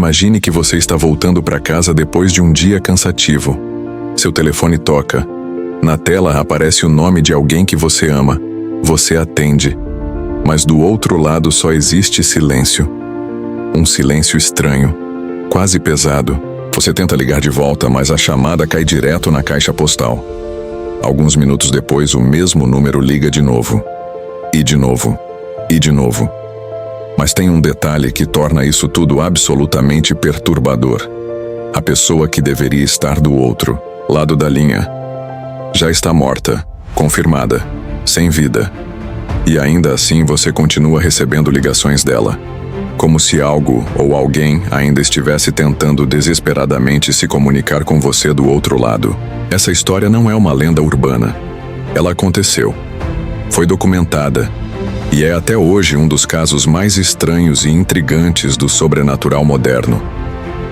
Imagine que você está voltando para casa depois de um dia cansativo. Seu telefone toca. Na tela aparece o nome de alguém que você ama. Você atende. Mas do outro lado só existe silêncio. Um silêncio estranho, quase pesado. Você tenta ligar de volta, mas a chamada cai direto na caixa postal. Alguns minutos depois, o mesmo número liga de novo. E de novo. E de novo. Mas tem um detalhe que torna isso tudo absolutamente perturbador. A pessoa que deveria estar do outro lado da linha já está morta, confirmada, sem vida. E ainda assim você continua recebendo ligações dela. Como se algo ou alguém ainda estivesse tentando desesperadamente se comunicar com você do outro lado. Essa história não é uma lenda urbana. Ela aconteceu. Foi documentada. E é até hoje um dos casos mais estranhos e intrigantes do sobrenatural moderno.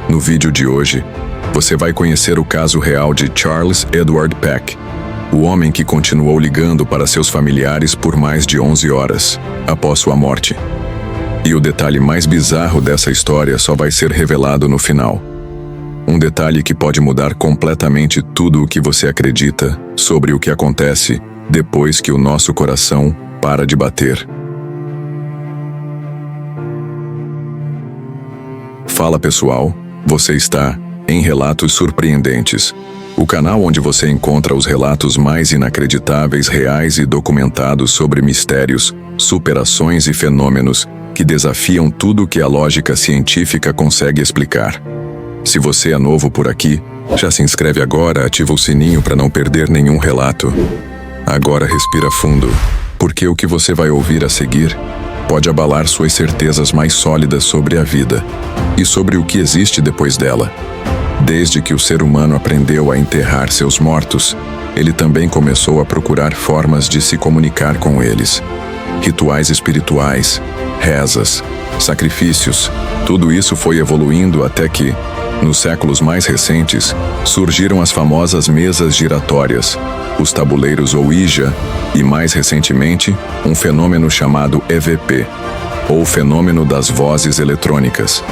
No vídeo de hoje, você vai conhecer o caso real de Charles Edward Peck, o homem que continuou ligando para seus familiares por mais de 11 horas após sua morte. E o detalhe mais bizarro dessa história só vai ser revelado no final. Um detalhe que pode mudar completamente tudo o que você acredita sobre o que acontece depois que o nosso coração para de bater. Fala pessoal, você está em Relatos Surpreendentes, o canal onde você encontra os relatos mais inacreditáveis, reais e documentados sobre mistérios, superações e fenômenos que desafiam tudo que a lógica científica consegue explicar. Se você é novo por aqui, já se inscreve agora, ativa o sininho para não perder nenhum relato. Agora respira fundo, porque o que você vai ouvir a seguir pode abalar suas certezas mais sólidas sobre a vida e sobre o que existe depois dela. Desde que o ser humano aprendeu a enterrar seus mortos, ele também começou a procurar formas de se comunicar com eles. Rituais espirituais, rezas, sacrifícios, tudo isso foi evoluindo até que, nos séculos mais recentes, surgiram as famosas mesas giratórias, os tabuleiros Ouija e, mais recentemente, um fenômeno chamado EVP, ou fenômeno das vozes eletrônicas.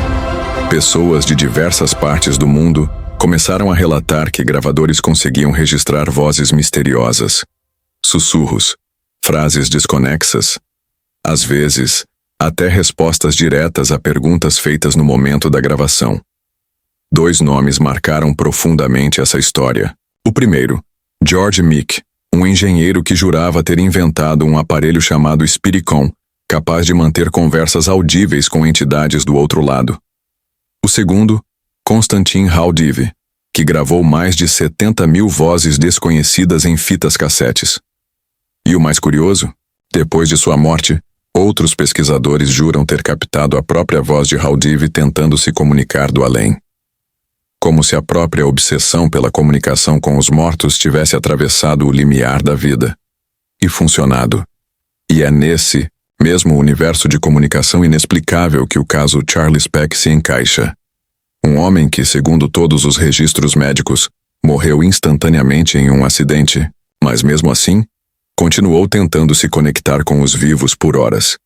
Pessoas de diversas partes do mundo começaram a relatar que gravadores conseguiam registrar vozes misteriosas, sussurros, frases desconexas, às vezes, até respostas diretas a perguntas feitas no momento da gravação. 2 nomes marcaram profundamente essa história. O primeiro, George Meek, um engenheiro que jurava ter inventado um aparelho chamado Spiricom, capaz de manter conversas audíveis com entidades do outro lado. O segundo, Konstantin Haudive, que gravou mais de 70 mil vozes desconhecidas em fitas cassetes. E o mais curioso, depois de sua morte, outros pesquisadores juram ter captado a própria voz de Haudive tentando se comunicar do além. Como se a própria obsessão pela comunicação com os mortos tivesse atravessado o limiar da vida e funcionado. E é nesse mesmo universo de comunicação inexplicável que o caso Charles Peck se encaixa. Um homem que, segundo todos os registros médicos, morreu instantaneamente em um acidente, mas mesmo assim, continuou tentando se conectar com os vivos por horas.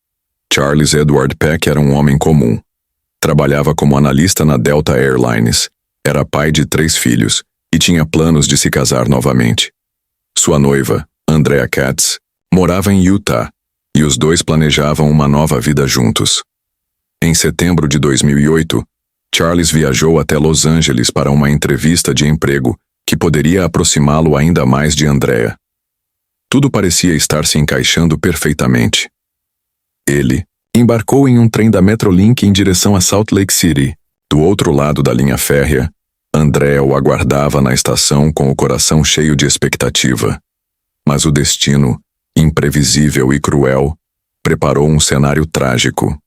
Charles Edward Peck era um homem comum. Trabalhava como analista na Delta Airlines. Era pai de 3 filhos e tinha planos de se casar novamente. Sua noiva, Andrea Katz, morava em Utah e os dois planejavam uma nova vida juntos. Em setembro de 2008, Charles viajou até Los Angeles para uma entrevista de emprego que poderia aproximá-lo ainda mais de Andrea. Tudo parecia estar se encaixando perfeitamente. Ele embarcou em um trem da Metrolink em direção a Salt Lake City. Do outro lado da linha férrea, Andrea o aguardava na estação com o coração cheio de expectativa. Mas o destino, imprevisível e cruel, preparou um cenário trágico.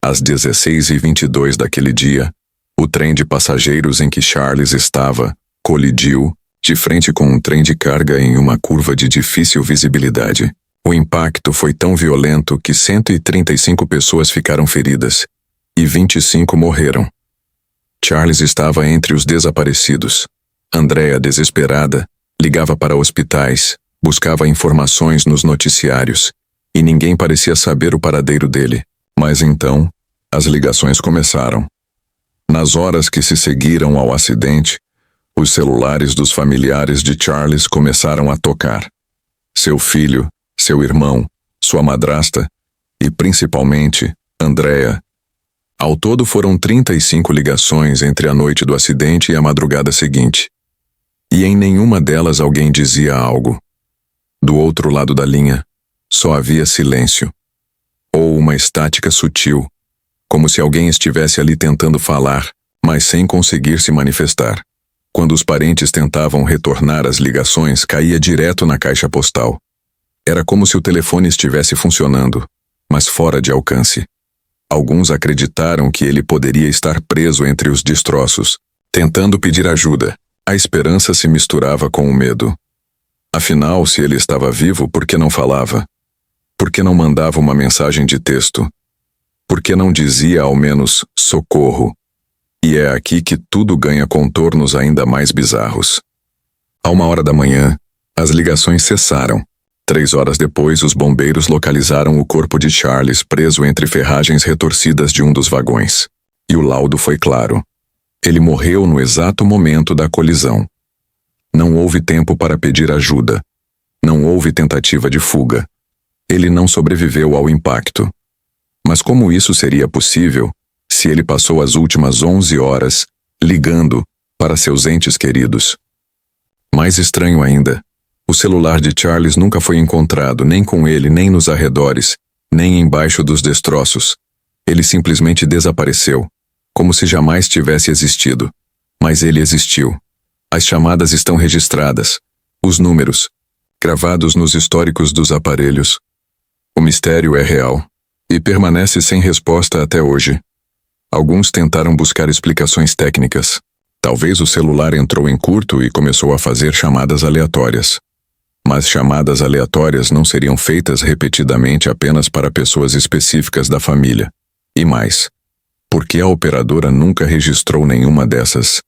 Às 16h22 daquele dia, o trem de passageiros em que Charles estava colidiu de frente com um trem de carga em uma curva de difícil visibilidade. O impacto foi tão violento que 135 pessoas ficaram feridas e 25 morreram. Charles estava entre os desaparecidos. Andrea, desesperada, ligava para hospitais, buscava informações nos noticiários, e ninguém parecia saber o paradeiro dele. Mas então, as ligações começaram. Na Nas horas que se seguiram ao acidente, os celulares dos familiares de Charles começaram a tocar. Seu filho, seu irmão, sua madrasta e, principalmente, Andrea. Ao todo foram 35 ligações entre a noite do acidente e a madrugada seguinte. E em nenhuma delas alguém dizia algo. Do outro lado da linha, só havia silêncio. Ou uma estática sutil, como se alguém estivesse ali tentando falar, mas sem conseguir se manifestar. Quando os parentes tentavam retornar as ligações, caía direto na caixa postal. Era como se o telefone estivesse funcionando, mas fora de alcance. Alguns acreditaram que ele poderia estar preso entre os destroços, tentando pedir ajuda. A esperança se misturava com o medo. Afinal, se ele estava vivo, por que não falava? Por que não mandava uma mensagem de texto? Por que não dizia ao menos socorro? E é aqui que tudo ganha contornos ainda mais bizarros. A 1h da manhã, as ligações cessaram. 3 horas depois, os bombeiros localizaram o corpo de Charles preso entre ferragens retorcidas de um dos vagões. E o laudo foi claro. Ele morreu no exato momento da colisão. Não houve tempo para pedir ajuda. Não houve tentativa de fuga. Ele não sobreviveu ao impacto. Mas como isso seria possível se ele passou as últimas 11 horas ligando para seus entes queridos? Mais estranho ainda, o celular de Charles nunca foi encontrado, nem com ele, nem nos arredores, nem embaixo dos destroços. Ele simplesmente desapareceu, como se jamais tivesse existido. Mas ele existiu. As chamadas estão registradas, os números, gravados nos históricos dos aparelhos. O mistério é real, e permanece sem resposta até hoje. Alguns tentaram buscar explicações técnicas. Talvez o celular entrou em curto e começou a fazer chamadas aleatórias. Mas chamadas aleatórias não seriam feitas repetidamente apenas para pessoas específicas da família. E mais, por que a operadora nunca registrou nenhuma dessas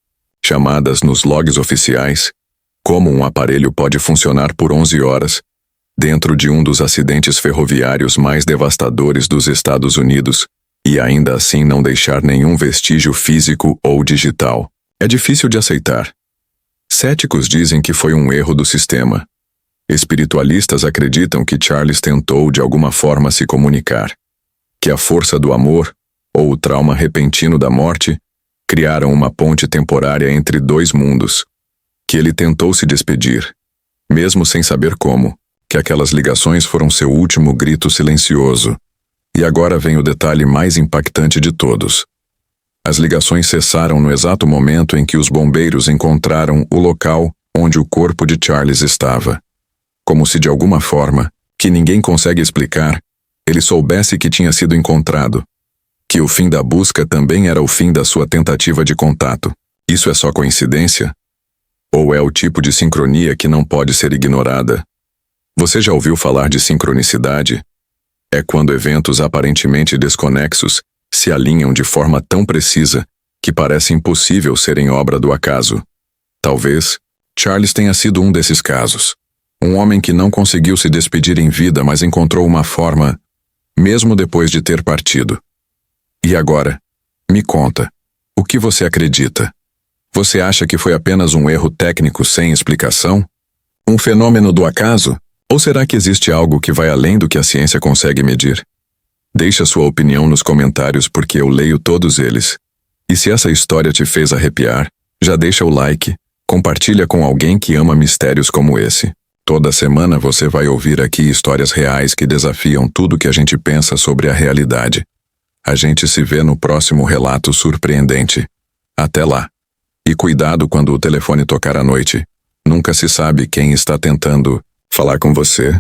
chamadas nos logs oficiais? Como um aparelho pode funcionar por 11 horas, dentro de um dos acidentes ferroviários mais devastadores dos Estados Unidos, e ainda assim não deixar nenhum vestígio físico ou digital? É difícil de aceitar. Céticos dizem que foi um erro do sistema. Espiritualistas acreditam que Charles tentou de alguma forma se comunicar, que a força do amor, ou o trauma repentino da morte, criaram uma ponte temporária entre dois mundos, que ele tentou se despedir, mesmo sem saber como, que aquelas ligações foram seu último grito silencioso. E agora vem o detalhe mais impactante de todos. As ligações cessaram no exato momento em que os bombeiros encontraram o local onde o corpo de Charles estava. Como se de alguma forma, que ninguém consegue explicar, ele soubesse que tinha sido encontrado, que o fim da busca também era o fim da sua tentativa de contato. Isso é só coincidência? Ou é o tipo de sincronia que não pode ser ignorada? Você já ouviu falar de sincronicidade? É quando eventos aparentemente desconexos se alinham de forma tão precisa que parece impossível serem obra do acaso. Talvez Charles tenha sido um desses casos. Um homem que não conseguiu se despedir em vida, mas encontrou uma forma, mesmo depois de ter partido. E agora, me conta, o que você acredita? Você acha que foi apenas um erro técnico sem explicação? Um fenômeno do acaso? Ou será que existe algo que vai além do que a ciência consegue medir? Deixe a sua opinião nos comentários porque eu leio todos eles. E se essa história te fez arrepiar, já deixa o like, compartilha com alguém que ama mistérios como esse. Toda semana você vai ouvir aqui histórias reais que desafiam tudo que a gente pensa sobre a realidade. A gente se vê no próximo relato surpreendente. Até lá. E cuidado quando o telefone tocar à noite. Nunca se sabe quem está tentando falar com você.